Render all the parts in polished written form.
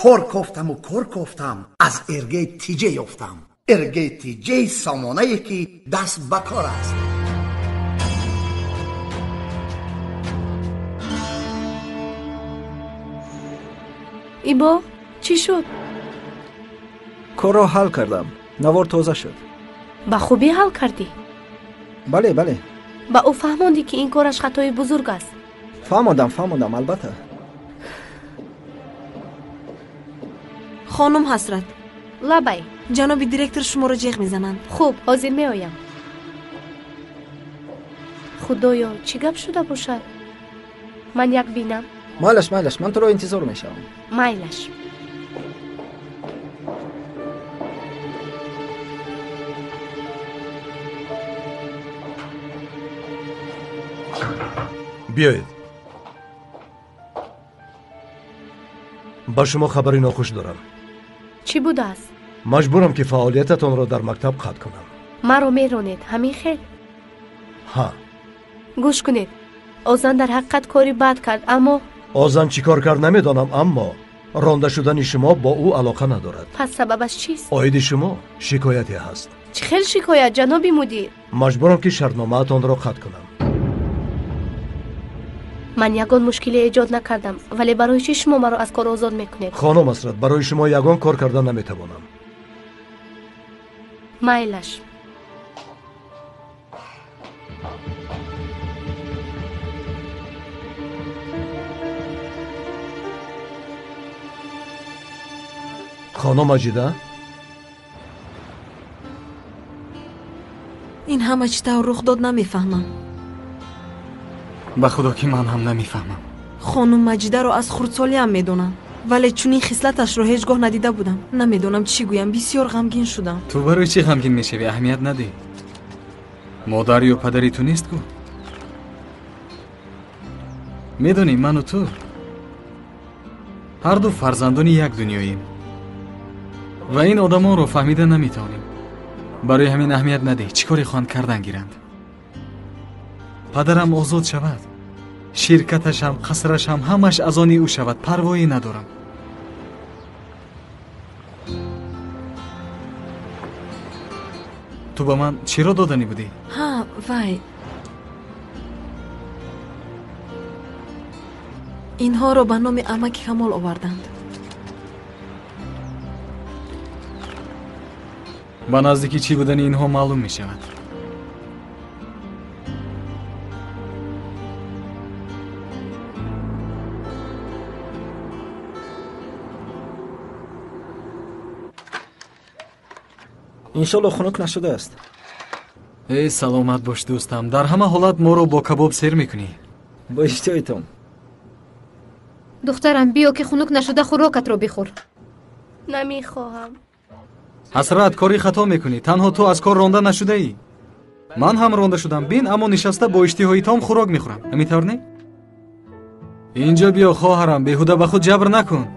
کار کوفتم از ارگه تیجه یافتم. ارگه تیجه سامانه‌ای که دست بکار است. ایبا چی شد؟ کار را حل کردم. نوار تازه شد. با خوبی حل کردی؟ بله بله. با او فهموندی که این کارش خطای بزرگ است؟ فهموندم البته. خانم حسرت، لبای جناب دیرکتور شما را جیغ میزنند. خوب حاضر می آیم. خدایا چی گپ شده باشد؟ من یک بینم. مایلش من تو را انتظار میشم. مایلش. بیایید. با شما خبری ناخوش دارم. چی بوده است؟ مجبورم که فعالیتتان را در مکتب قطع کنم. مرا میرانید همین خیل؟ ها. گوش کنید. آزن در حقیقت کاری بد کرد، اما آزن چی کار کرد نمیدانم، اما رانده شدن شما با او علاقه ندارد. پس سببش چیست؟ عاید شما شکایتی هست. چه خیل شکایت جناب مدیر؟ مجبورم که شرطنامه‌تان را قطع کنم. من یگان مشکلی ایجاد نکردم، ولی برای چی شما مرا از کار آزاد میکنید؟ خانم حسرت، برای شما یگان کار کردن نمیتوانم. مایلش. خانم مجیده، این همه چی تا رخ داد نمیفهمم. به خدا که من هم نمیفهمم. خانم مجیده رو از خردسالی هم میدونم، ولی چون این خصلتش رو هیچگاه ندیده بودم. نمیدونم چی گویم. بسیار غمگین شدم. تو برای چی غمگین میشوی؟ اهمیت نده. مادری و پدری تو نیست کو؟ میدونی من و تو هر دو فرزندان یک دنیاییم و این آدمان رو فهمیده نمیتونیم. برای همین اهمیت نده. چیکاری خواهند کردن گیرند. پدرم آزاد شود، شرکتش هم قصرش هم همش از آن او شود، پروایی ندارم. تو به من چرا دادنی بودی؟ ها وای، اینها رو به نام عمک کمال آوردند. با نزدیکی چی بودن اینها معلوم می شود. انشالله خنک نشده است. ای سلامت باش دوستم. در همه حالت ما رو با کباب سیر میکنی. با اشتیایتم. دخترم بیا که خنک نشده خوراکت رو بخور. نمیخواهم. حسرت، کاری خطا میکنی. تنها تو از کار رانده نشده ای. من هم رانده شدم بین، اما نشسته با اشتهای تام خوراک میخورم. نمیطور نه؟ اینجا بیا خواهرم، بیهوده به خود جبر نکن.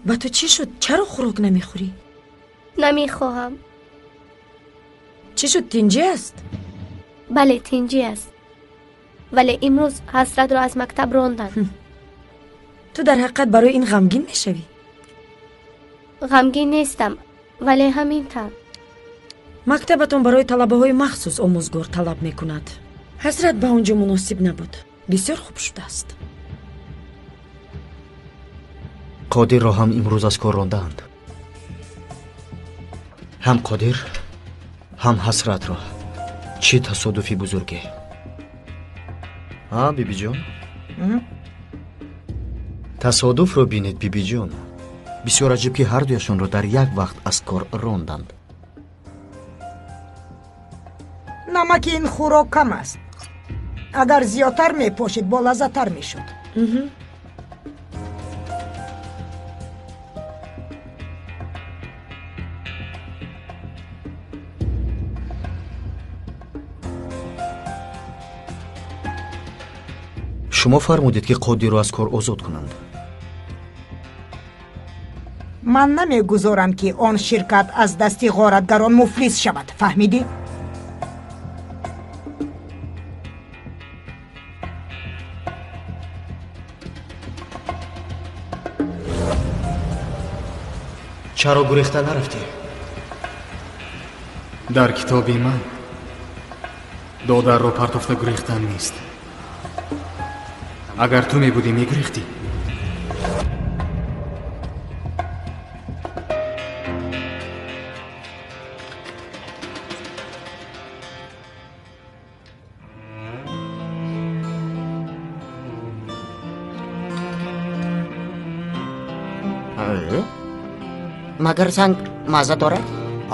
با تو چی شد؟ چرا خوراک نمیخوری؟ نمیخواهم. چی شد؟ تینجی است؟ بله تینجی است، ولی امروز حسرت را از مکتب راندند. تو در حقیقت برای این غمگین میشوی؟ غمگین نیستم، ولی همین طور. مکتبتون برای طلبه های مخصوص آموزگار طلب میکند. حسرت به اونجا مناسب نبود. بسیار خوب شده است. قادر را هم امروز از کار راندند. هم قادر هم حسرت را. چه تصادفی بزرگه. ها بیبی جان؟ تصادف رو بینید بیبی جان. بسیار عجیب که هر دویشون رو در یک وقت از کار راندند. نمک این خوراک کم است. اگر زیادتر میپاشید با لذت‌تر میشد. шумо фармудед ки қодирро аз кор озод кунанд. ман намегузорам ки он ширкат аз дасти ғоратгарон муфлис шавад. фаҳмидӣ? чаро гурехта нарафтӣ? дар китоби ман додарро партофта гурехтан нест. агар ту мебудӣ мегурехтӣ. магар санг мазза дорад?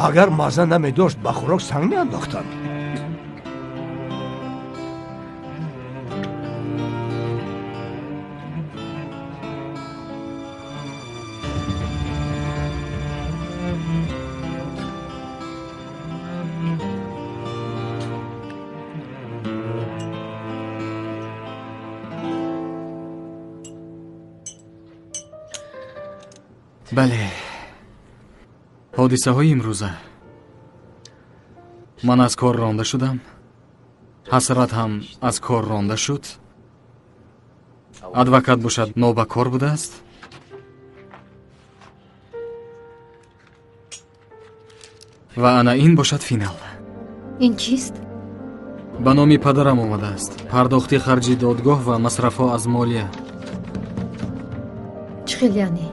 агар мазза намедошт ба хӯрок санг меандохтанд. бале, ҳодисаҳои имрӯза. ман аз кор ронда шудам. ҳасрат ҳам аз кор ронда шуд. адвокат бошад нобакор будааст. ва ана ин бошад финал. ин чист? ба номи падарам омадааст. пардохти харҷи додгоҳ ва масрафҳо аз молия. чӣ хел яъне?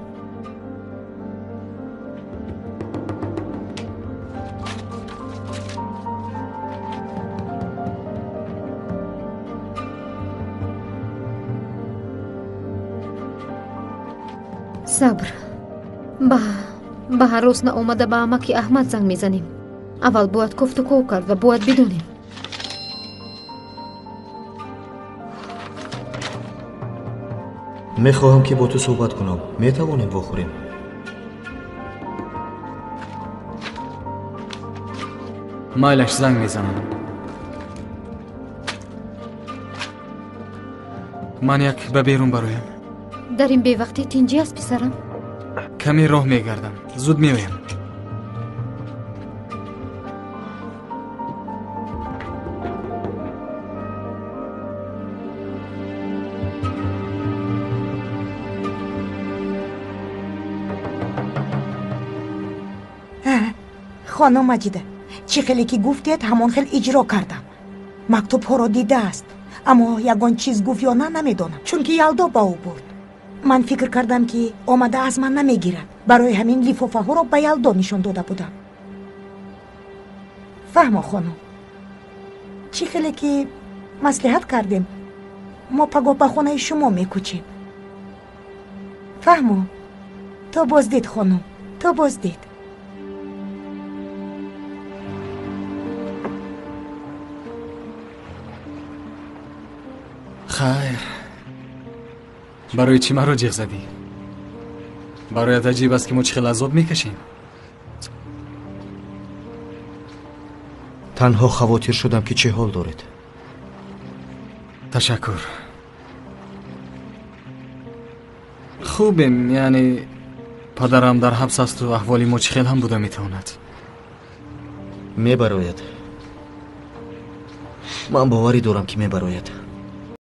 сабр. ба ҳарос наомада ба амаки аҳмад занг мезанем. аввал бояд гуфтугӯ кард ва бояд бидонем. мехоҳам ки бо ту суҳбат кунам. метавонем вохӯрем? майлаш, занг мезанам. ман як ба берун бароям. дар ин бевақтӣ тинҷӣ аст писарам? каме роҳ мегардам. зуд меоям. хонум маҷида, чӣ хеле ки гуфтед ҳамон хел иҷро кардам. мактубҳоро дидааст, аммо ягон чиз гуфт ё на намедонам, чунки ялдо ба ӯ бурд. ман фикр кардам ки омада аз ман намегирад. барои ҳамин лифофаҳоро ба ялдо нишон дода будам. фаҳмо хонум, чӣ хеле ки маслиҳат кардем, мо пагоҳ ба хонаи шумо мекӯчем. фаҳмо, то боздид хонум, то боздид. хайр, барои чӣ маро ҷиғ задӣ? барояд аҷиб аст ки мо чӣ хел азоб мекашем. танҳо хавотир шудам ки чӣ ҳол доред. ташаккур. хубем, яъне падарам дар ҳабс асту аҳволи мо чӣ хел ҳам буда метавонад. мебарояд. ман боварӣ дорам ки мебарояд.